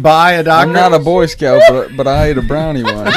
Buy a Dr. I'm not a Boy Scout, but I ate a brownie once.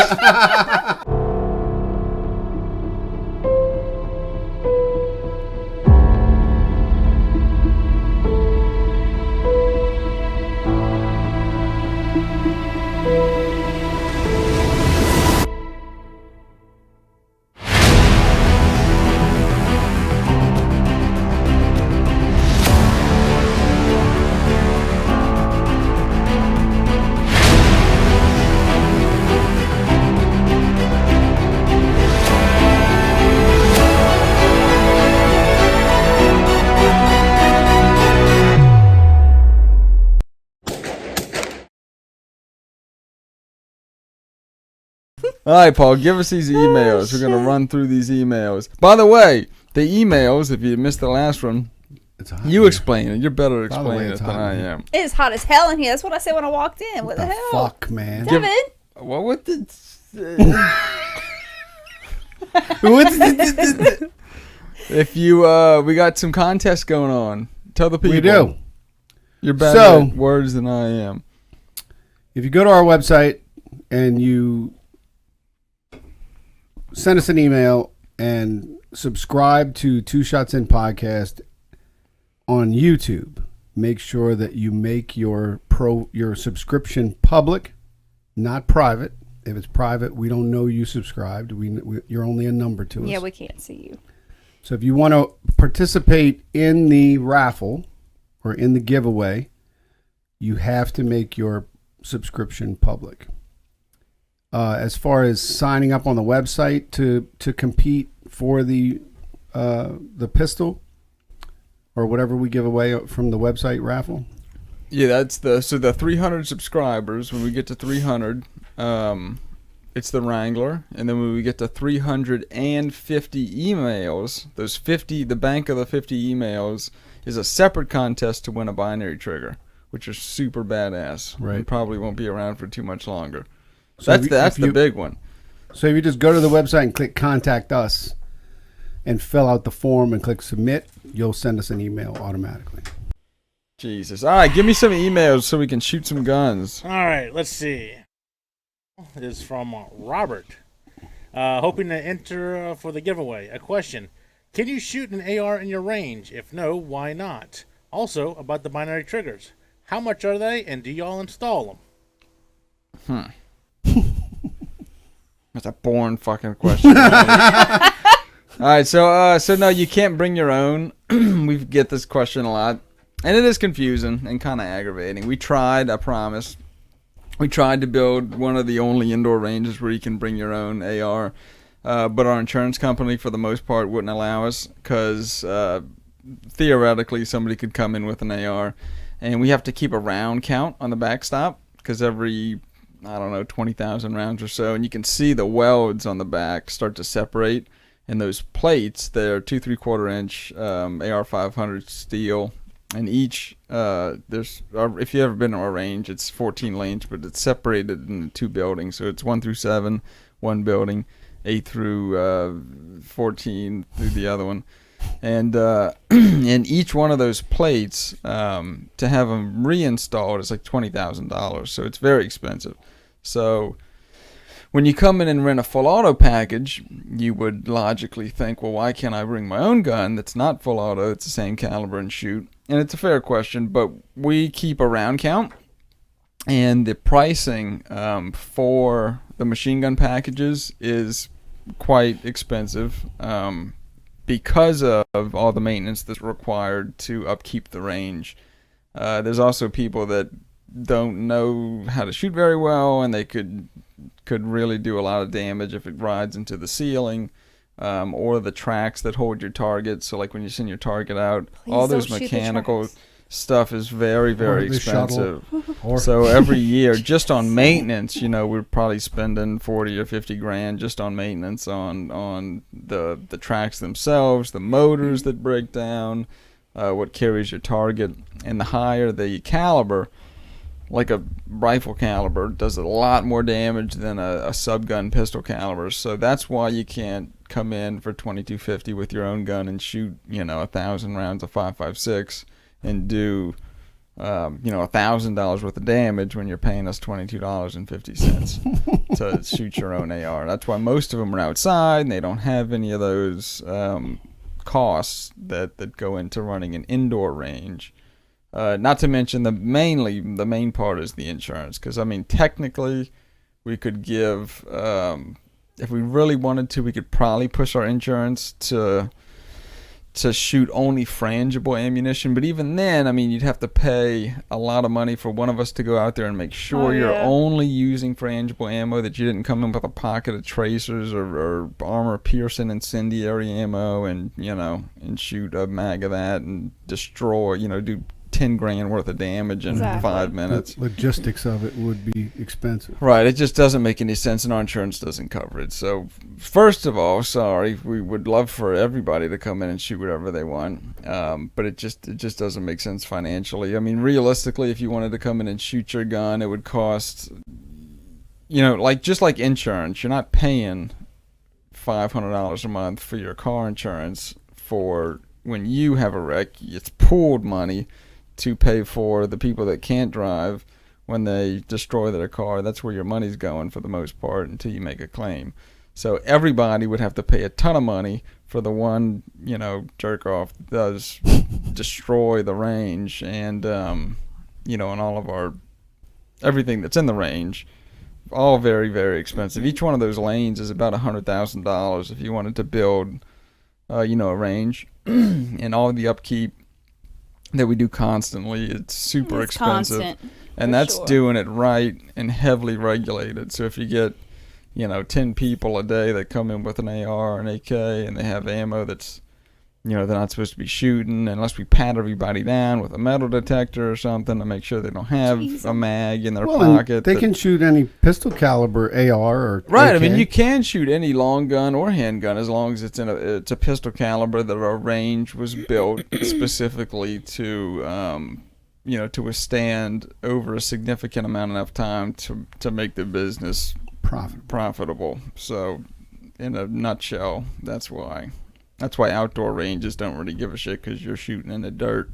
All right, Paul, give us these emails. We're going to run through these emails. By the way, the emails, if you missed the last one, you explain it. You're better at explaining it than I am. It's hot as hell in here. That's what I said when I walked in. What the hell? Fuck, man. Devin? What the... If you, we got some contests going on. Tell the people. We do. You're better at words than I am. If you go to our website and you send us an email and subscribe to Two Shots In Podcast on YouTube, make sure that you make your subscription public, not private. If it's private, we don't know you subscribed. You're only a number to us. Yeah, we can't see you. So if you want to participate in the raffle or in the giveaway, you have to make your subscription public. As far as signing up on the website to compete for the pistol or whatever we give away from the website raffle. Yeah, that's the 300 subscribers. When we get to 300, it's the Wrangler, and then when we get to 350 emails, the bank of the 50 emails is a separate contest to win a binary trigger, which is super badass. Right. And probably won't be around for too much longer. So That's the big one. So if you just go to the website and click Contact Us and fill out the form and click Submit, you'll send us an email automatically. Jesus. All right, give me some emails so we can shoot some guns. All right, let's see. This is from Robert. Hoping to enter for the giveaway. A question. Can you shoot an AR in your range? If no, why not? Also, about the binary triggers. How much are they, and do y'all install them? That's a boring fucking question. All right, so no, you can't bring your own. We get this question a lot, and it is confusing and kind of aggravating. We tried, I promise. We tried to build one of the only indoor ranges where you can bring your own AR, but our insurance company, for the most part, wouldn't allow us because theoretically somebody could come in with an AR, and we have to keep a round count on the backstop because every 20,000 rounds or so, and you can see the welds on the back start to separate, and those plates, they're 2 3/4 inch AR-500 steel, and each if you've ever been to a range, it's 14 lanes, but it's separated into 2 buildings, so it's 1 through 7 one building, 8 through 14 through the other one. And and each one of those plates, to have them reinstalled, is like $20,000, so it's very expensive. So when you come in and rent a full auto package, you would logically think, well, why can't I bring my own gun that's not full auto, it's the same caliber, and shoot? And it's a fair question, but we keep a round count, and the pricing for the machine gun packages is quite expensive. Because of all the maintenance that's required to upkeep the range. There's also people that don't know how to shoot very well, and they could really do a lot of damage if it rides into the ceiling, or the tracks that hold your target. So like when you send your target out, all those mechanical stuff is very, very expensive. So every year, just on maintenance, we're probably spending 40 or 50 grand just on maintenance on the tracks themselves, the motors that break down, what carries your target. And the higher the caliber, like a rifle caliber, does a lot more damage than a subgun pistol caliber. So that's why you can't come in for $2,250 with your own gun and shoot 1,000 rounds of 5.56 and do $1,000 worth of damage when you're paying us $22.50 to shoot your own AR. That's why most of them are outside and they don't have any of those costs that go into running an indoor range. Not to mention the main part is the insurance, because I mean technically we could give if we really wanted to, we could probably push our insurance to shoot only frangible ammunition. But even then, I mean, you'd have to pay a lot of money for one of us to go out there and make sure you're only using frangible ammo, that you didn't come in with a pocket of tracers or armor-piercing incendiary ammo and shoot a mag of that and destroy, do 10 grand worth of damage in 5 minutes. The logistics of it would be expensive. Right, it just doesn't make any sense, and our insurance doesn't cover it. So, first of all, sorry, we would love for everybody to come in and shoot whatever they want, but it just doesn't make sense financially. I mean, realistically, if you wanted to come in and shoot your gun, it would cost, just like insurance. You're not paying $500 a month for your car insurance for when you have a wreck. It's pooled money to pay for the people that can't drive when they destroy their car. That's where your money's going for the most part until you make a claim. So everybody would have to pay a ton of money for the one, jerk off that does destroy the range and, and all of our, everything that's in the range, all very, very expensive. Each one of those lanes is about $100,000 if you wanted to build, a range and all the upkeep that we do constantly. It's super expensive, and that's doing it right and heavily regulated. So if you get 10 people a day that come in with an AR or an AK and they have ammo that's they're not supposed to be shooting, unless we pat everybody down with a metal detector or something to make sure they don't have a mag in their pocket. They can shoot any pistol caliber AR or right. AK. I mean, you can shoot any long gun or handgun as long as it's it's a pistol caliber that our range was built specifically to to withstand over a significant amount enough time to make the business profitable. So, in a nutshell, that's why. That's why outdoor ranges don't really give a shit, because you're shooting in the dirt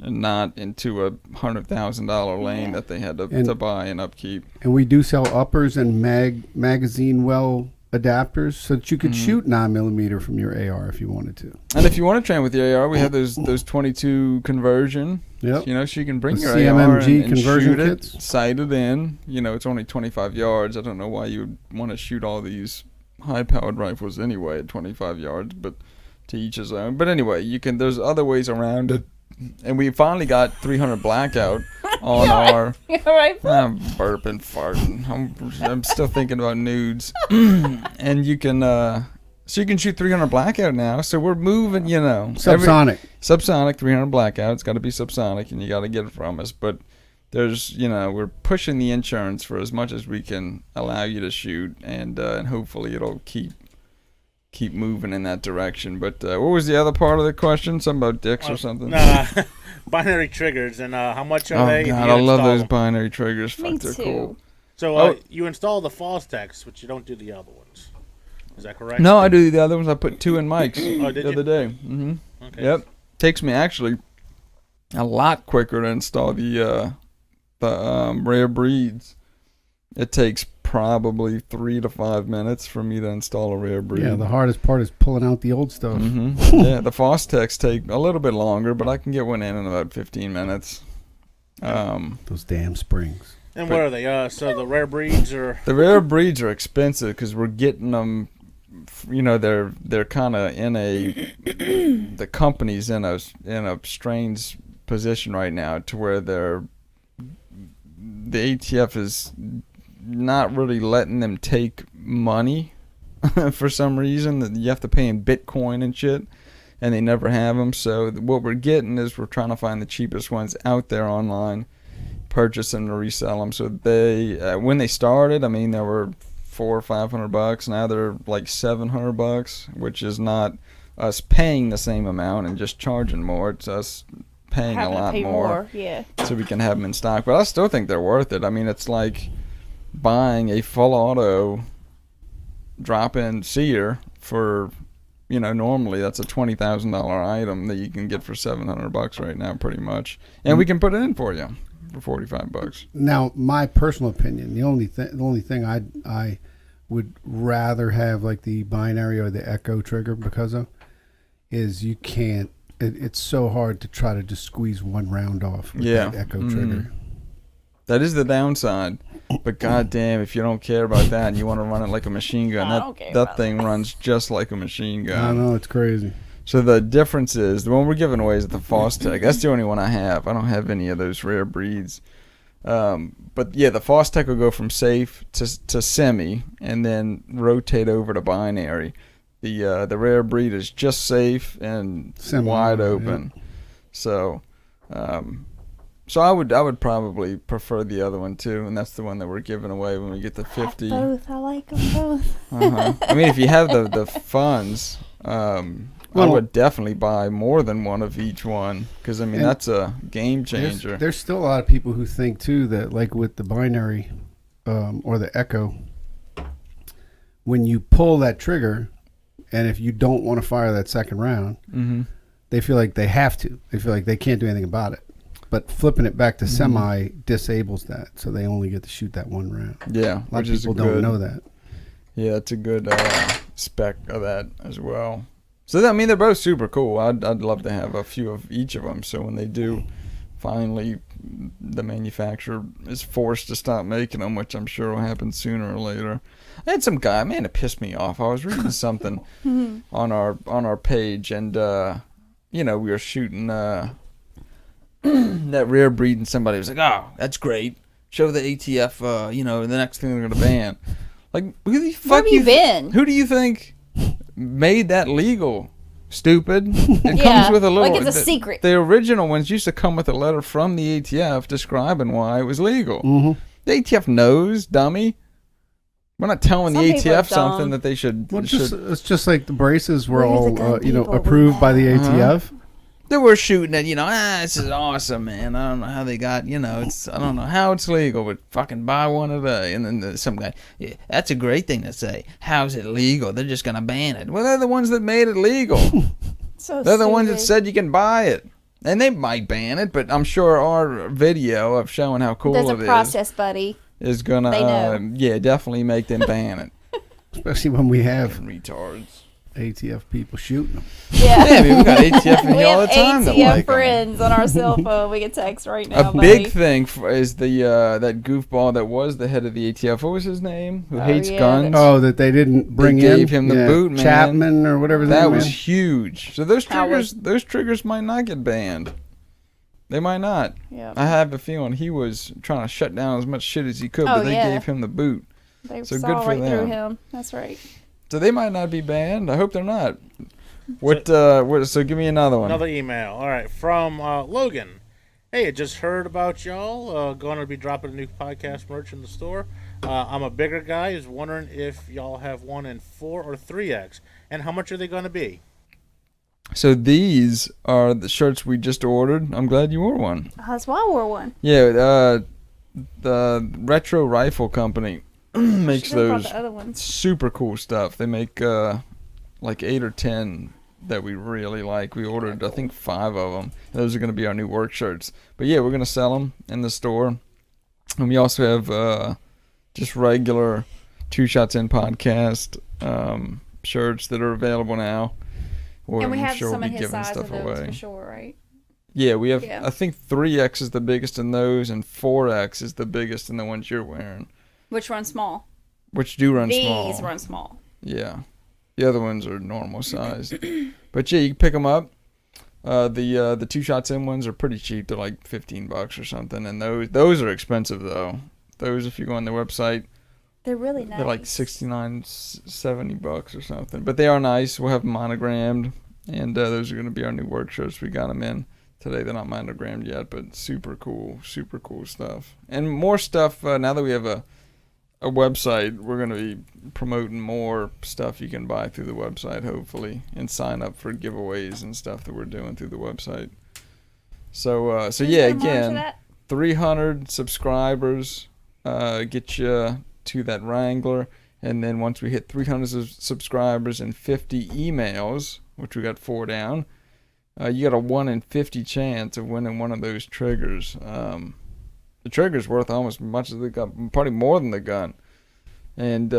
and not into a $100,000 lane that they had to buy and upkeep. And we do sell uppers and magazine well adapters so that you could shoot 9mm from your AR if you wanted to. And if you want to train with the AR, we have those 22 conversion. Yep. So you can bring the your CMMG AR and conversion shoot kits. it, sight it in. It's only 25 yards. I don't know why you would want to shoot all these high-powered rifles anyway at 25 yards, but to each his own. But anyway, there's other ways around it. And we finally got 300 blackout on our. I'm burping, farting. I'm still thinking about nudes. And you can shoot 300 blackout now. So we're moving, Subsonic. Subsonic 300 blackout. It's got to be subsonic, and you got to get it from us. But there's, we're pushing the insurance for as much as we can allow you to shoot, and hopefully it'll keep moving in that direction. But what was the other part of the question? Something about dicks or something? Binary triggers, and how much are they? Oh, God, I love those binary triggers. Me They're too. cool. So you install the Fostex, but you don't do the other ones. Is that correct? No, I do the other ones. I put 2 in mics did the other day. Mm-hmm. Okay. Yep. Takes me actually a lot quicker to install the rare breeds. It takes probably 3 to 5 minutes for me to install a rare breed. Yeah, the hardest part is pulling out the old stuff. Mm-hmm. Yeah, the Fostex take a little bit longer, but I can get one in about 15 minutes. Those damn springs. And what are they? So the rare breeds are... The rare breeds are expensive because we're getting them, they're kind of in the company's in a strange position right now to where the ATF is not really letting them take money for some reason. That you have to pay in Bitcoin and shit, and they never have them. So what we're getting is we're trying to find the cheapest ones out there online, purchase them to resell them. So they when they started, I mean, they were $400 or $500. Now they're like $700, which is not us paying the same amount and just charging more. It's us paying a lot more, so we can have them in stock. But I still think they're worth it. I mean, it's like buying a full auto drop-in sear for normally that's a $20,000 item that you can get for $700 right now, pretty much, and we can put it in for you for $45. Now, my personal opinion, the only thing I would rather have like the binary or the echo trigger because of is you can't. It's so hard to try to just squeeze one round off with that echo trigger. That is the downside. But goddamn, if you don't care about that and you want to run it like a machine gun, that thing runs just like a machine gun. I know, it's crazy. So the difference is, the one we're giving away is the Fostech. That's the only one I have. I don't have any of those rare breeds. But yeah, the Fostech will go from safe to semi and then rotate over to binary. The rare breed is just safe and wide open. Yeah. So I would probably prefer the other one too, and that's the one that we're giving away when we get the 50. Both. I like them both. I mean, if you have the funds, I would definitely buy more than one of each one, because I mean that's a game changer. There's still a lot of people who think too that, like with the binary or the echo, when you pull that trigger, and if you don't want to fire that second round, they feel like they have to. They feel like they can't do anything about it. But flipping it back to semi disables that, so they only get to shoot that one round. Yeah, a lot of people don't know that. Yeah, it's a good spec of that as well. So I mean, they're both super cool. I'd love to have a few of each of them. So when they do, finally, the manufacturer is forced to stop making them, which I'm sure will happen sooner or later. I had some guy, man, it pissed me off. I was reading something on our page, and we were shooting that rare breed, and somebody was like, "Oh, that's great. Show the ATF. The next thing they're gonna ban." Like, who the fuck Where have you been? Who do you think made that legal? Stupid. It comes with a little. Like it's a secret. The original ones used to come with a letter from the ATF describing why it was legal. The ATF knows, dummy. We're not telling the ATF something that they should. Well, it's just like the braces were all approved by the ATF. They were shooting at, this is awesome, man. I don't know how they got, I don't know how it's legal, but fucking buy one today. And then some guy, yeah, that's a great thing to say. How's it legal? They're just going to ban it. Well, they're the ones that made it legal. They're the ones that said you can buy it. And they might ban it, but I'm sure our video of showing how cool There's a process, buddy. Is going to, definitely make them ban it. Especially when we have retards. ATF people shooting them. Yeah, I mean, we got ATF in here all the time. We have ATF friends on our cell phone. We can text right now. Big thing is the that goofball that was the head of the ATF. What was his name? Who hates guns? That they didn't bring in. They gave him the boot, man. Chapman or whatever. That was huge. So those triggers might not get banned. They might not. Yeah. I have a feeling he was trying to shut down as much shit as he could, but they gave him the boot. They so saw good for right them. through him. That's right. So they might not be banned. I hope they're not. So give me another one. Another email. All right, from Logan. Hey, I just heard about y'all. Going to be dropping a new podcast merch in the store. I'm a bigger guy. Is wondering if y'all have one in 4 or 3X, and how much are they going to be? So these are the shirts we just ordered. I'm glad you wore one. That's why I wore one. Yeah, the Retro Rifle Company makes those super cool stuff. They make like 8 or 10 that we really like. We ordered, I think, 5 of them. Those are going to be our new work shirts. But yeah, we're going to sell them in the store. And we also have just regular Two Shots In podcast shirts that are available now. And we have some in his size of those for sure, right? Yeah, we have, I think 3X is the biggest in those, and 4X is the biggest in the ones you're wearing. Which run small. Which do run small. These run small. Yeah. The other ones are normal size. But yeah, you can pick them up. The 2 Shots In ones are pretty cheap. They're like $15 or something. And those are expensive, though. Those, if you go on their website, they're really nice. They're like $69, $70 or something. But they are nice. We'll have them monogrammed. And those are going to be our new work shirts. We got them in today. They're not monogrammed yet, but super cool stuff. And more stuff, now that we have a website, we're going to be promoting more stuff you can buy through the website, hopefully, and sign up for giveaways and stuff that we're doing through the website. So yeah, again, 300 subscribers get you to that Wrangler, And then once we hit 300 subscribers and 50 emails, which we got 4 down, you got a 1 in 50 chance of winning one of those triggers. The trigger's worth almost as much as the gun, probably more than the gun. And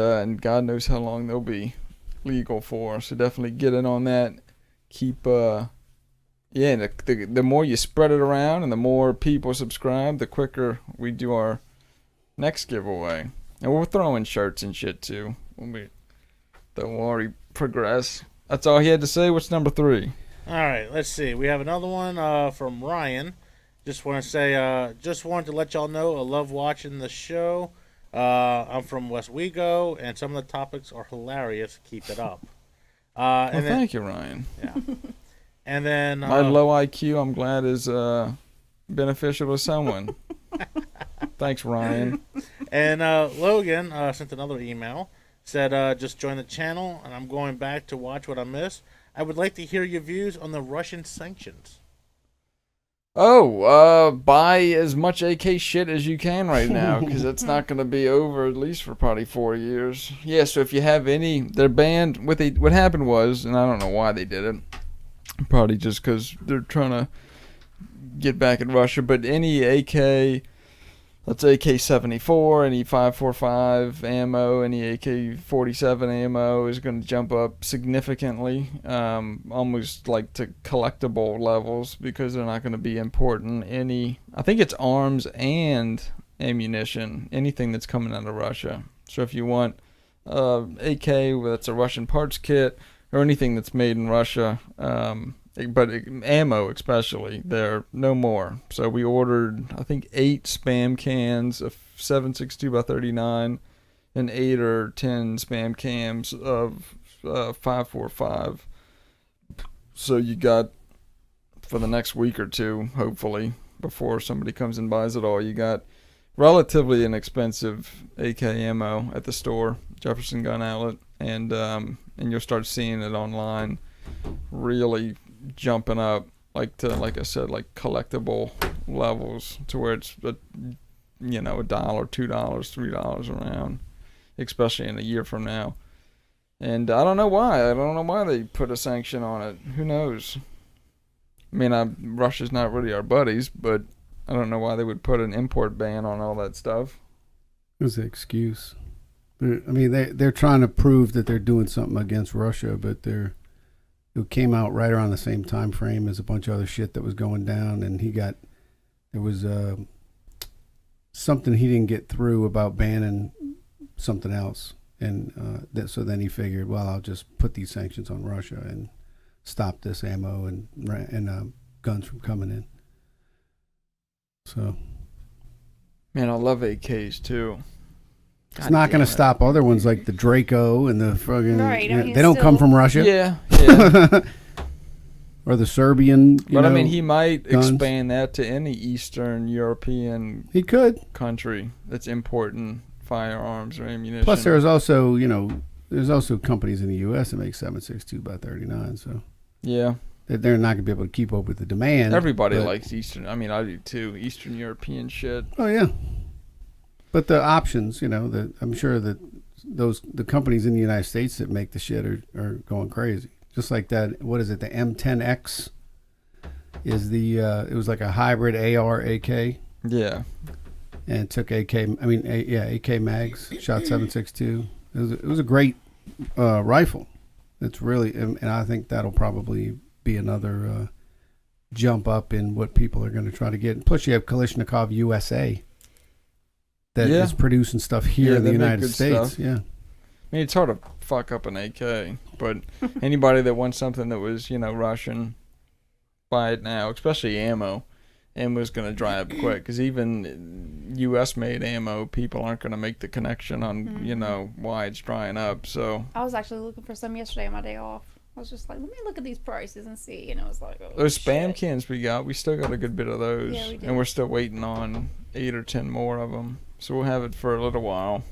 God knows how long they'll be legal for. So definitely get in on that. Keep, the more you spread it around and the more people subscribe, the quicker we do our next giveaway. And we'll throw in shirts and shit too. We'll already progress. That's all he had to say. What's number 3? All right, let's see. We have another one from Ryan. Just want to say, just wanted to let y'all know I love watching the show. I'm from Westwego, and some of the topics are hilarious. Keep it up. Thank you, Ryan. Yeah. And then my low IQ, I'm glad, is beneficial to someone. Thanks, Ryan. And Logan sent another email. Said, just joined the channel, and I'm going back to watch what I missed. I would like to hear your views on the Russian sanctions. Buy as much AK shit as you can right now, because it's not going to be over at least for probably 4 years. Yeah, so if you have any, they're banned. What happened was, and I don't know why they did it, probably just because they're trying to get back at Russia, but any AK, that's AK-74, any 5.45 ammo, any AK-47 ammo is going to jump up significantly, almost like to collectible levels, because they're not going to be important. I think it's arms and ammunition, anything that's coming out of Russia. So if you want AK that's a Russian parts kit, or anything that's made in Russia, but ammo especially, there no more. So we ordered, I think, 8 spam cans of 7.62x39 and 8 or 10 spam cans of 5.45. So you got, for the next week or two, hopefully, before somebody comes and buys it all, you got relatively inexpensive AK ammo at the store, Jefferson Gun Outlet, and you'll start seeing it online really jumping up, like I said, like collectible levels, to where it's $1, $2, $3 around, especially in a year from now. And I don't know why they put a sanction on it. Who knows? I mean, Russia's not really our buddies, but I don't know why they would put an import ban on all that stuff. It was an excuse. They're trying to prove that they're doing something against Russia, but it came out right around the same time frame as a bunch of other shit that was going down, and there was something he didn't get through about banning something else, and so then he figured, well, I'll just put these sanctions on Russia and stop this ammo and guns from coming in. So, man, I love AKs too. It's not going to stop other ones like the Draco and the fucking. Right, they don't come from Russia. Yeah. Or the Serbian. But I mean, he might expand that to any Eastern European. He could country that's importing firearms or ammunition. Plus, there's also companies in the U.S. that make 7.62x39. So yeah, they're not going to be able to keep up with the demand. Everybody likes Eastern. I mean, I do too. Eastern European shit. Oh yeah. But the options, I'm sure that the companies in the United States that make the shit are going crazy. Just like that, what is it? The M10X is it was like a hybrid AR AK. Yeah. And it took AK mags, shot 7.62. It was a great rifle. It's really, and I think that'll probably be another jump up in what people are going to try to get. Plus, you have Kalashnikov USA. That is producing stuff here in the United States. Yeah. I mean, it's hard to fuck up an AK, but anybody that wants something that was, Russian, buy it now, especially ammo. Ammo's going to dry up quick, because even U.S.-made ammo, people aren't going to make the connection on, why it's drying up. So I was actually looking for some yesterday on my day off. I was just like, let me look at these prices and see. And I was like, oh, those spam cans we still got a good bit of those. Yeah, we did. And we're still waiting on 8 or 10 more of them. So we'll have it for a little while.